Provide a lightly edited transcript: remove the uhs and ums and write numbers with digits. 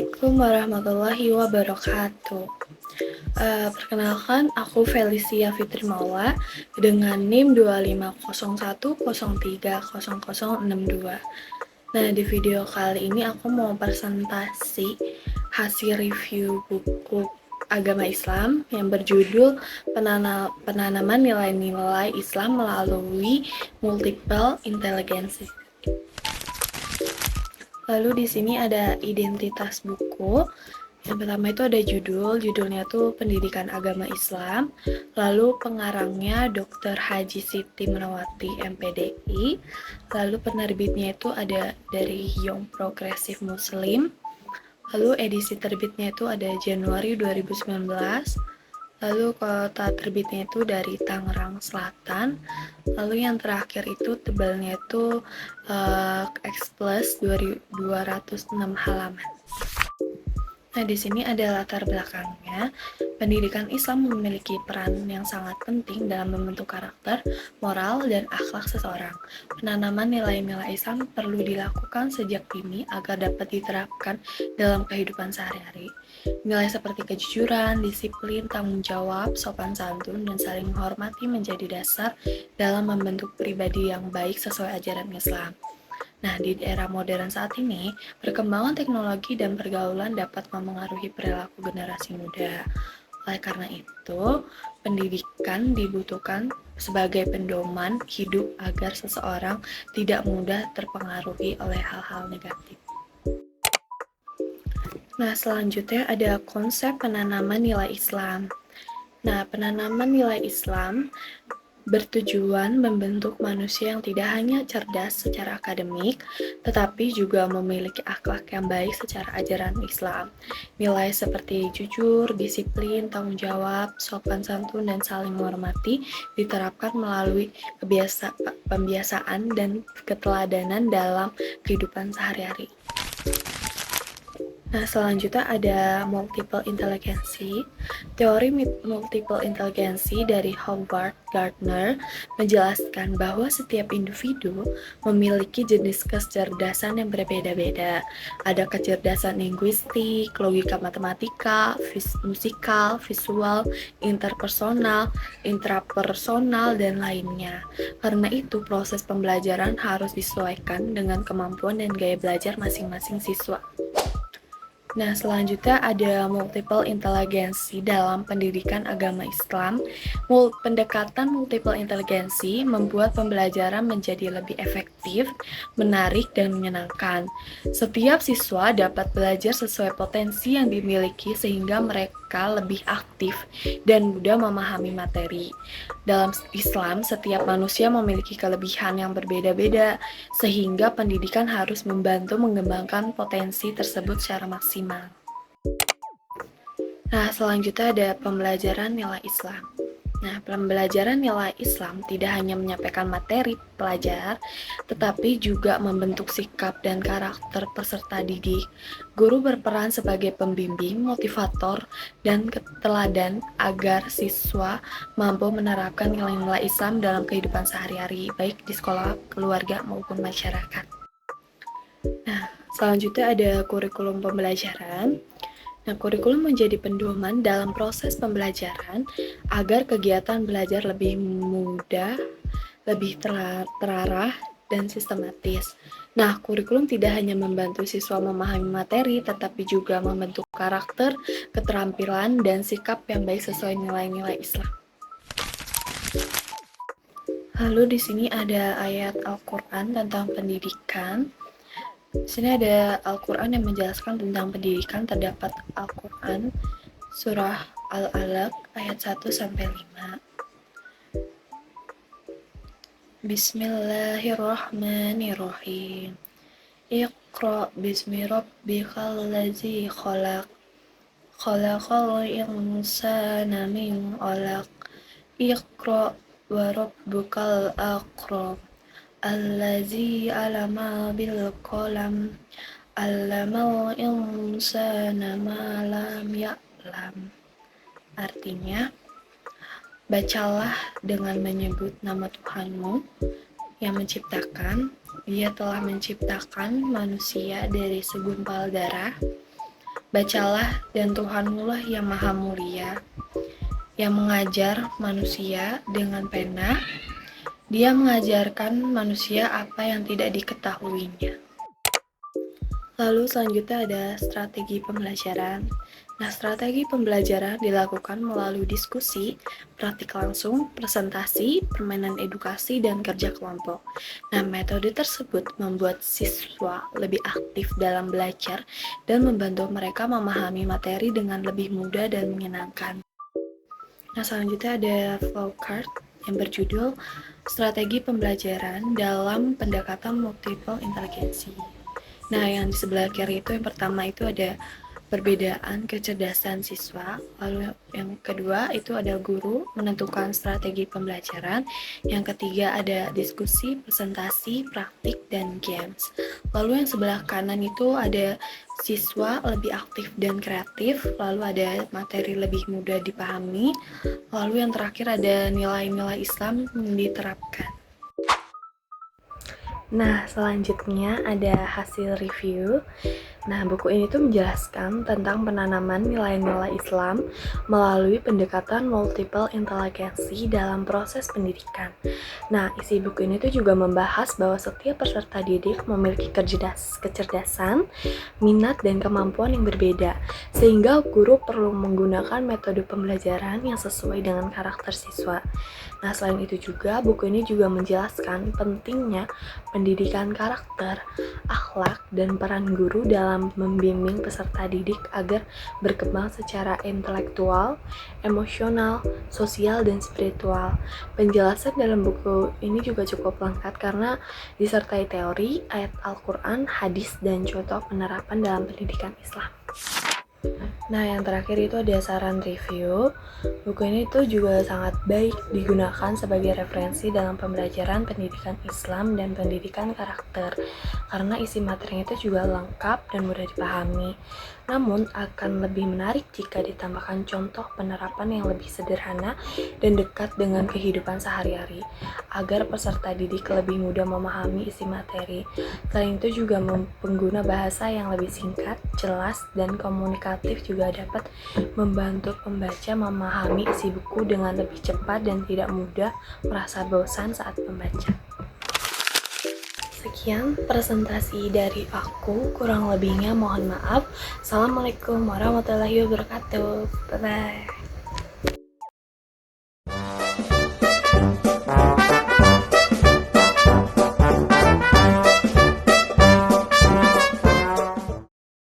Assalamualaikum warahmatullahi wabarakatuh. Perkenalkan, aku Felicia Fitri Maula dengan NIM 2501030062. Nah, di video kali ini aku mau presentasi hasil review buku agama Islam yang berjudul Penanaman Nilai-Nilai Islam Melalui Multiple Intelligency. Lalu di sini ada identitas buku. Yang pertama itu ada judulnya tuh Pendidikan Agama Islam. Lalu pengarangnya Dr. Haji Siti Menawati MPDI. Lalu penerbitnya itu ada dari Young Progressive Muslim. Lalu edisi terbitnya itu ada Januari 2019. Lalu kota terbitnya itu dari Tangerang Selatan. Lalu yang terakhir itu tebalnya itu X plus 206 halaman. Nah, di sini ada latar belakangnya. Pendidikan Islam memiliki peran yang sangat penting dalam membentuk karakter, moral, dan akhlak seseorang. Penanaman nilai-nilai Islam perlu dilakukan sejak dini agar dapat diterapkan dalam kehidupan sehari-hari. Nilai seperti kejujuran, disiplin, tanggung jawab, sopan santun, dan saling menghormati menjadi dasar dalam membentuk pribadi yang baik sesuai ajaran Islam. Nah, di era modern saat ini, perkembangan teknologi dan pergaulan dapat memengaruhi perilaku generasi muda. Oleh karena itu, pendidikan dibutuhkan sebagai pedoman hidup agar seseorang tidak mudah terpengaruhi oleh hal-hal negatif. Nah, selanjutnya ada konsep penanaman nilai Islam. Nah, penanaman nilai Islam bertujuan membentuk manusia yang tidak hanya cerdas secara akademik, tetapi juga memiliki akhlak yang baik secara ajaran Islam. Nilai seperti jujur, disiplin, tanggung jawab, sopan santun, dan saling menghormati diterapkan melalui pembiasaan dan keteladanan dalam kehidupan sehari-hari. Nah, selanjutnya ada multiple intelligency. Teori multiple intelligency dari Howard Gardner menjelaskan bahwa setiap individu memiliki jenis kecerdasan yang berbeda-beda. Ada kecerdasan linguistik, logika matematika, musikal, visual, interpersonal, intrapersonal, dan lainnya. Karena itu, proses pembelajaran harus disesuaikan dengan kemampuan dan gaya belajar masing-masing siswa. Nah, selanjutnya ada multiple intelligency dalam pendidikan agama Islam. Pendekatan multiple intelligency membuat pembelajaran menjadi lebih efektif, menarik, dan menyenangkan. Setiap siswa dapat belajar sesuai potensi yang dimiliki sehingga mereka lebih aktif dan mudah memahami materi. Dalam Islam, setiap manusia memiliki kelebihan yang berbeda-beda, sehingga pendidikan harus membantu mengembangkan potensi tersebut secara maksimal. Nah, selanjutnya ada pembelajaran nilai Islam. Nah, pembelajaran nilai Islam tidak hanya menyampaikan materi pelajar, tetapi juga membentuk sikap dan karakter peserta didik. Guru berperan sebagai pembimbing, motivator, dan teladan agar siswa mampu menerapkan nilai-nilai Islam dalam kehidupan sehari-hari, baik di sekolah, keluarga, maupun masyarakat. Nah, selanjutnya ada kurikulum pembelajaran. Nah, kurikulum menjadi pedoman dalam proses pembelajaran agar kegiatan belajar lebih mudah, lebih terarah, dan sistematis. Nah, kurikulum tidak hanya membantu siswa memahami materi, tetapi juga membentuk karakter, keterampilan, dan sikap yang baik sesuai nilai-nilai Islam. Lalu di sini ada ayat Al-Quran tentang pendidikan. Di sini ada Al-Quran yang menjelaskan tentang pendidikan. Terdapat Al-Quran surah Al-Alaq ayat 1-5. Bismillahirrahmanirrahim. Iqra bismi rabbikal ladzi khalaq. Khalaqal insana min 'alaq. Iqra wa rabbukal akram. Allazi 'allama bil qalam. 'Allamal insana ma lam ya'lam. Artinya, bacalah dengan menyebut nama Tuhanmu yang menciptakan. Dia telah menciptakan manusia dari segumpal darah. Bacalah dan Tuhanmu lah yang maha mulia, yang mengajar manusia dengan pena. Dia mengajarkan manusia apa yang tidak diketahuinya. Lalu selanjutnya ada strategi pembelajaran. Nah, strategi pembelajaran dilakukan melalui diskusi, praktik langsung, presentasi, permainan edukasi, dan kerja kelompok. Nah, metode tersebut membuat siswa lebih aktif dalam belajar dan membantu mereka memahami materi dengan lebih mudah dan menyenangkan. Nah, selanjutnya ada flowchart yang berjudul Strategi Pembelajaran dalam Pendekatan Multiple Intelligency. Nah, yang di sebelah kiri itu yang pertama itu ada perbedaan kecerdasan siswa, lalu yang kedua itu ada guru menentukan strategi pembelajaran, yang ketiga ada diskusi, presentasi, praktik, dan games. Lalu yang sebelah kanan itu ada siswa lebih aktif dan kreatif, lalu ada materi lebih mudah dipahami, lalu yang terakhir ada nilai-nilai Islam yang diterapkan. Nah, selanjutnya ada hasil review. Nah, buku ini tuh menjelaskan tentang penanaman nilai-nilai Islam melalui pendekatan multiple intelligency dalam proses pendidikan. Nah, isi buku ini tuh juga membahas bahwa setiap peserta didik memiliki kecerdasan, minat, dan kemampuan yang berbeda, sehingga guru perlu menggunakan metode pembelajaran yang sesuai dengan karakter siswa. Nah, selain itu juga, buku ini juga menjelaskan pentingnya pendidikan karakter, akhlak, dan peran guru dalam membimbing peserta didik agar berkembang secara intelektual, emosional, sosial, dan spiritual. Penjelasan dalam buku ini juga cukup lengkap karena disertai teori, ayat Al-Quran, hadis, dan contoh penerapan dalam pendidikan Islam. Nah, yang terakhir itu ada saran review. Buku ini tuh juga sangat baik digunakan sebagai referensi dalam pembelajaran pendidikan Islam dan pendidikan karakter, karena isi materinya itu juga lengkap dan mudah dipahami. Namun, akan lebih menarik jika ditambahkan contoh penerapan yang lebih sederhana dan dekat dengan kehidupan sehari-hari, agar peserta didik lebih mudah memahami isi materi. Selain itu juga pengguna bahasa yang lebih singkat, jelas, dan komunikatif juga dapat membantu pembaca memahami isi buku dengan lebih cepat dan tidak mudah merasa bosan saat membaca. Sekian presentasi dari aku, kurang lebihnya mohon maaf. Assalamualaikum warahmatullahi wabarakatuh. Bye-bye.